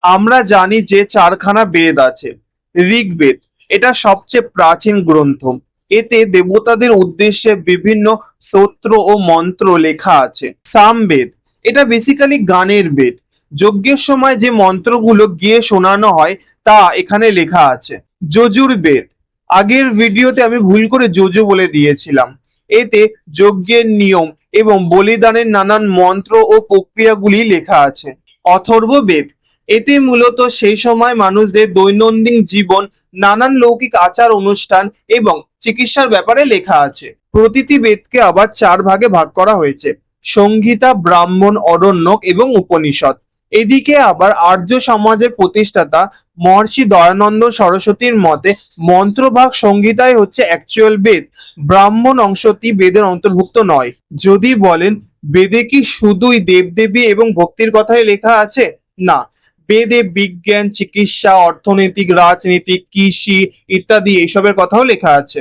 আমরা জানি যে চারখানা বেদ আছে। ঋগ্বেদ এটা সবচেয়ে প্রাচীন গ্রন্থ। এতে দেবতাদের উদ্দেশ্যে বিভিন্ন স্তোত্র ও মন্ত্র লেখা আছে। সামবেদ এটা বেসিক্যালি গানের বেদ। যজ্ঞের সময় যে মন্ত্রগুলো গিয়ে শোনানো হয় তা এখানে লেখা আছে। যজুর্বেদ, আগের ভিডিওতে আমি ভুল করে যোজো বলে দিয়েছিলাম। এতে যজ্ঞের নিয়ম এবং বলিদানের নানান মন্ত্র ও প্রক্রিয়াগুলি লেখা আছে। অথর্ববেদ এতে মূলত সেই সময় মানুষদের দৈনন্দিন জীবন, নানান লৌকিক আচার অনুষ্ঠান এবং চিকিৎসার ব্যাপারে লেখা আছে। প্রতিটি বেদকে আবার চার ভাগে ভাগ করা হয়েছে: সংহিতা, ব্রাহ্মণ, অরণ্যক এবং উপনিষদ। এদিকে আবার আর্য সমাজের প্রতিষ্ঠাতা মহর্ষি দয়ানন্দ সরস্বতীর মতে মন্ত্রভাগ সংহিতাই হচ্ছে অ্যাকচুয়াল বেদ। ব্রাহ্মণ অংশটি বেদের অন্তর্ভুক্ত নয়। যদি বলেন বেদে কি শুধুই দেবদেবী এবং ভক্তির কথাই লেখা আছে? না, বেদে বিজ্ঞান, চিকিৎসা, অর্থনৈতিক, রাজনীতি, কৃষি ইত্যাদি এইসবের কথাও লেখা আছে।